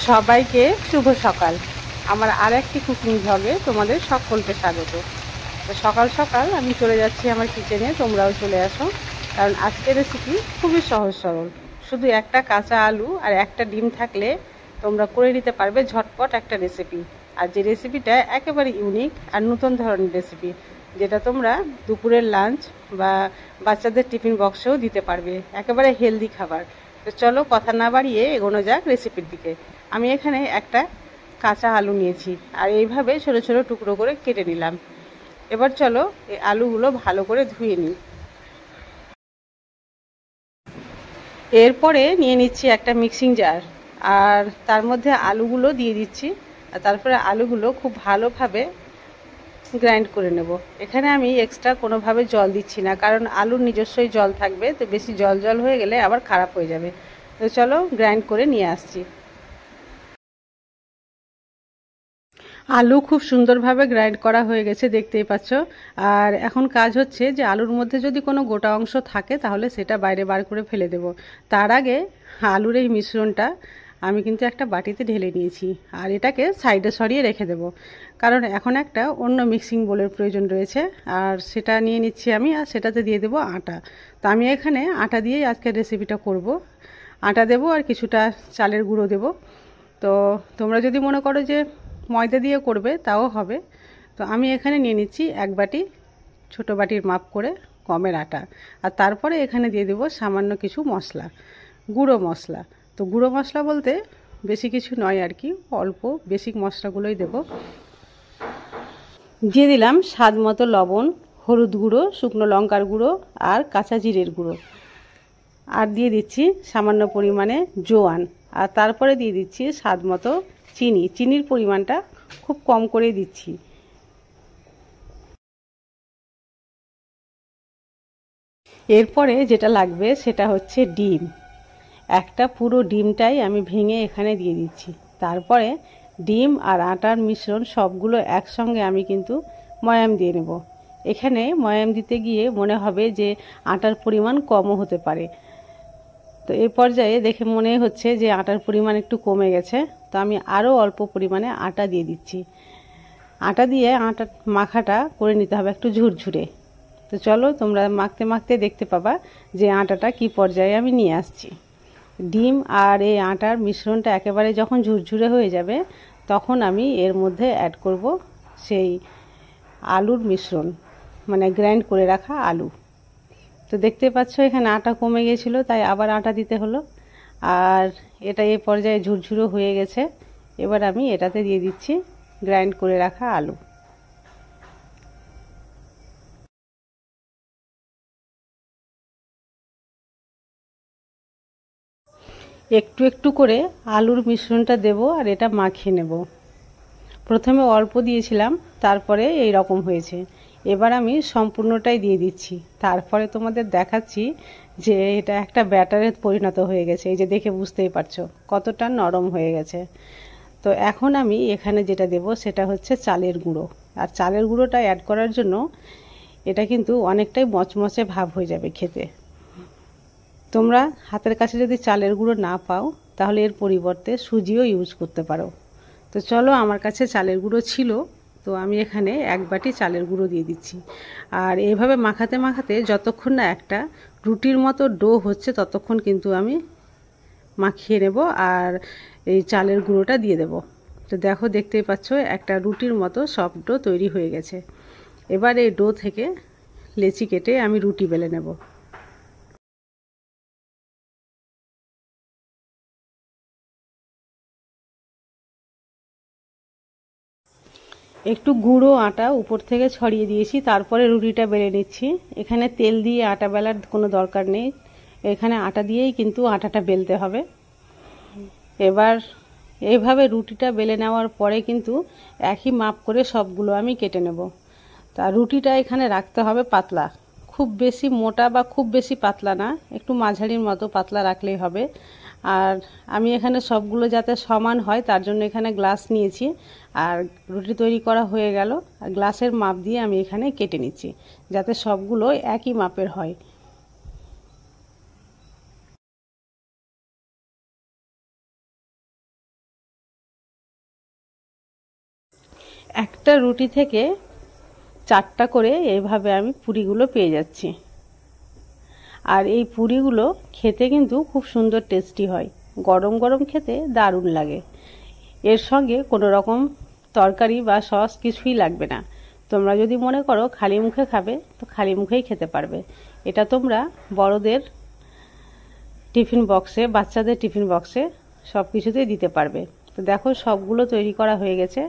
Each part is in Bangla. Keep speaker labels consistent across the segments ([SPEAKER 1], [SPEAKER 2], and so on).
[SPEAKER 1] সবাইকে শুভ সকাল। আমার আর একটি কুকিং ভ্লগে তোমাদের সকলকে স্বাগত। তো সকাল সকাল আমি চলে যাচ্ছি আমার কিচেনে, তোমরাও চলে আসো। কারণ আজকের রেসিপি খুবই সহজ সরল। শুধু একটা কাঁচা আলু আর একটা ডিম থাকলে তোমরা করে নিতে পারবে ঝটপট একটা রেসিপি। আর যে রেসিপিটা একেবারে ইউনিক আর নতুন ধরনের রেসিপি, যেটা তোমরা দুপুরের লাঞ্চ বা বাচ্চাদের টিফিন বক্সেও দিতে পারবে। একেবারে হেলদি খাবার। তো চলো কথা না বাড়িয়ে এগোনো যাক রেসিপির দিকে। আমি এখানে একটা কাঁচা আলু নিয়েছি আর এইভাবে ছোটো ছোটো টুকরো করে কেটে নিলাম। এবার চলো এই আলুগুলো ভালো করে ধুয়ে নিই। এরপরে নিয়ে নিচ্ছি একটা মিক্সিং জার, আর তার মধ্যে আলুগুলো দিয়ে দিচ্ছি। আর তারপরে আলুগুলো খুব ভালোভাবে গ্রাইন্ড করে নেব। এখানে আমি এক্সট্রা কোনোভাবে জল দিচ্ছি না, কারণ আলুর নিজস্বই জল থাকবে, তো বেশি জল জল হয়ে গেলে আবার খারাপ হয়ে যাবে। তো চলো গ্রাইন্ড করে নিয়ে আসছি। আলু খুব সুন্দরভাবে গ্রাইন্ড করা হয়ে গেছে, দেখতেই পাচ্ছ। আর এখন কাজ হচ্ছে যে আলুর মধ্যে যদি কোনো গোটা অংশ থাকে তাহলে সেটা বাইরে বার করে ফেলে দেব। তার আগে আলুর এই মিশ্রণটা আমি কিন্তু একটা বাটিতে ঢেলে নিয়েছি, আর এটাকে সাইডে সরিয়ে রেখে দেব, কারণ এখন একটা অন্য মিক্সিং বোলের প্রয়োজন রয়েছে। আর সেটা নিয়ে নিচ্ছি আমি, আর সেটাতে দিয়ে দেবো আটা। তো আমি এখানে আটা দিয়েই আজকের রেসিপিটা করব। আটা দেবো আর কিছুটা চালের গুঁড়ো দেব। তো তোমরা যদি মনে করো যে ময়দা দিয়ে করবে তাও হবে। তো আমি এখানে নিয়ে নিচ্ছি এক বাটি, ছোটো বাটির মাপ করে গমের আটা। আর তারপরে এখানে দিয়ে দেবো সামান্য কিছু মশলা, গুঁড়ো মশলা। তো গুঁড়ো মশলা বলতে বেশি কিছু নয় আর কি, অল্প বেসিক মশলাগুলোই দেব। দিয়ে দিলাম স্বাদ মতো লবণ, হলুদ গুঁড়ো, শুকনো লঙ্কার গুঁড়ো আর কাঁচা জিরের গুঁড়ো। আর দিয়ে দিচ্ছি সামান্য পরিমাণে জোয়ান। আর তারপরে দিয়ে দিচ্ছি স্বাদ মতো চিনি। চিনির পরিমাণটা খুব কম করে দিচ্ছি। এরপরে যেটা লাগবে সেটা হচ্ছে ডিম। একটা পুরো ডিমটাই আমি ভেঙে এখানে দিয়ে দিচ্ছি। তারপরে ডিম আর আটার মিশ্রণ সবগুলো একসঙ্গে আমি কিন্তু ময়াম দিয়ে নেব। এখানে ময়াম দিতে গিয়ে মনে হবে যে আটার পরিমাণ কমও হতে পারে। তো এই পর্যায়ে দেখে মনে হচ্ছে যে আটার পরিমাণ একটু কমে গেছে, তো আমি আরও অল্প পরিমাণে আটা দিয়ে দিচ্ছি। আটা দিয়ে আটা মাখাটা করে নিতে হবে একটু ঝুরঝুরে। তো চলো তোমরা মাখতে মাখতে দেখতে পাবা যে আটাটা কি পর্যায়ে আমি নিয়ে আসছি। ডিম আর এই আটার মিশ্রণটা একেবারে যখন ঝুরঝুরে হয়ে যাবে, তখন আমি এর মধ্যে অ্যাড করব সেই আলুর মিশ্রণ, মানে গ্রাইন্ড করে রাখা আলু। তো দেখতে পাচ্ছ এখানে আটা কমে গেছিলো, তাই আবার আটা দিতে হলো। আর এটা এই পর্যায়ে ঝুরঝুরো হয়ে গেছে। এবার আমি এটাতে দিয়ে দিচ্ছি গ্রাইন্ড করে রাখা আলু। একটু একটু করে আলুর মিশ্রণটা দেব আর এটা মাখিয়ে নেব। প্রথমে অল্প দিয়েছিলাম, তারপরে এই রকম হয়েছে। এবার আমি সম্পূর্ণটাই দিয়ে দিচ্ছি। তারপরে তোমাদের দেখাচ্ছি যে এটা একটা ব্যাটারে পরিণত হয়ে গেছে। এই যে দেখে বুঝতেই পারছো কতটা নরম হয়ে গেছে। তো এখন আমি এখানে যেটা দেব সেটা হচ্ছে চালের গুঁড়ো। আর চালের গুঁড়োটা অ্যাড করার জন্য এটা কিন্তু অনেকটাই মচমচে ভাব হয়ে যাবে খেতে। তোমরা হাতের কাছে যদি চালের গুঁড়ো না পাও তাহলে এর পরিবর্তে সুজিও ইউজ করতে পারো। তো চলো আমার কাছে চালের গুঁড়ো ছিল, তো আমি এখানে এক বাটি চালের গুঁড়ো দিয়ে দিচ্ছি। আর এইভাবে মাখাতে মাখাতে যতক্ষণ না একটা রুটির মতো ডো হচ্ছে ততক্ষণ কিন্তু আমি মাখিয়ে নেব আর এই চালের গুঁড়োটা দিয়ে দেব। তো দেখো দেখতেই পাচ্ছ একটা রুটির মতো সফট ডো তৈরি হয়ে গেছে। এবার এই ডো থেকে লেচি কেটে আমি রুটি বেলে নেব। একটু গুঁড়ো আটা উপর থেকে ছড়িয়ে দিয়েছি, তারপরে রুটিটা বেলে নিচ্ছি। এখানে তেল দিয়ে আটা বেলার কোনো দরকার নেই, এখানে আটা দিয়েই কিন্তু আটাটা বেলতে হবে। এবার এইভাবে রুটিটা বেলে নেওয়ার পরে কিন্তু একই মাপ করে সবগুলো আমি কেটে নেব। তা রুটিটা এখানে রাখতে হবে পাতলা, খুব বেশি মোটা বা খুব বেশি পাতলা না, একটু মাঝারির মতো পাতলা রাখলেই হবে। আর আমি এখানে সবগুলো যাতে সমান হয় তার জন্য এখানে গ্লাস নিয়েছি। আর রুটি তৈরি করা হয়ে গেল, আর গ্লাসের মাপ দিয়ে আমি এখানে কেটে নিচ্ছি যাতে সবগুলো একই মাপের হয়। একটা রুটি থেকে 4টা করে এইভাবে আমি পুরিগুলো পেয়ে যাচ্ছি। আর এই পুরিগুলো খেতে কিন্তু খুব সুন্দর টেস্টি হয়, গরম গরম খেতে দারুণ লাগে। এর সঙ্গে কোনো রকম তরকারি বা সস কিছুই লাগবে না। তোমরা যদি মনে করো খালি মুখে খাবে তো খালি মুখেই খেতে পারবে। এটা তোমরা বড়দের টিফিন বক্সে, বাচ্চাদের টিফিন বক্সে সব কিছুতেই দিতে পারবে। তো দেখো সবগুলো তৈরি করা হয়ে গেছে,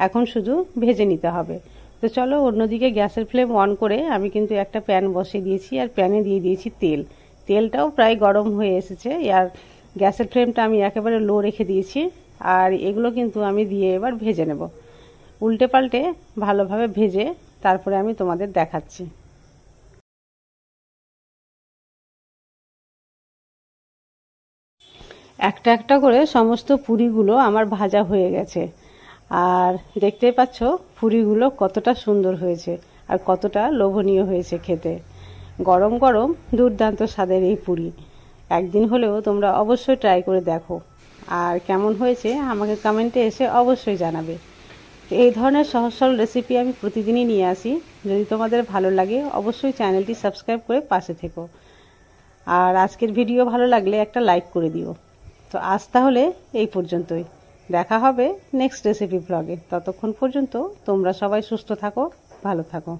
[SPEAKER 1] এখন শুধু ভেজে নিতে হবে। তো চলো অন্যদিকে গ্যাসের ফ্লেম অন করে আমি কিন্তু একটা প্যান বসিয়ে দিয়েছি, আর প্যানে দিয়ে দিয়েছি তেল। তেলটাও প্রায় গরম হয়ে এসেছে, আর গ্যাসের ফ্লেমটা আমি একেবারে লো রেখে দিয়েছি। আর এগুলো কিন্তু আমি দিয়ে এবার ভেজে নেব, উল্টে পাল্টে ভালোভাবে ভেজে তারপরে আমি তোমাদের দেখাচ্ছি। একটা একটা করে সমস্ত পুরিগুলো আমার ভাজা হয়ে গেছে, আর দেখতেই পাচ্ছ পুরিগুলো কতটা সুন্দর হয়েছে আর কতটা লোভনীয় হয়েছে খেতে। গরম গরম দুর্দান্ত স্বাদের এই পুরি একদিন হলেও তোমরা অবশ্যই ট্রাই করে দেখো, আর কেমন হয়েছে আমাকে কমেন্টে এসে অবশ্যই জানাবে। এই ধরনের সহজ সরল রেসিপি আমি প্রতিদিনই নিয়ে আসি। যদি তোমাদের ভালো লাগে অবশ্যই চ্যানেলটি সাবস্ক্রাইব করে পাশে থেকো, আর আজকের ভিডিও ভালো লাগলে একটা লাইক করে দিও। তো আজ তাহলে এই পর্যন্তই, দেখা হবে নেক্সট রেসিপি ব্লগে। ততক্ষণ পর্যন্ত তোমরা সবাই সুস্থ থাকো, ভালো থাকো।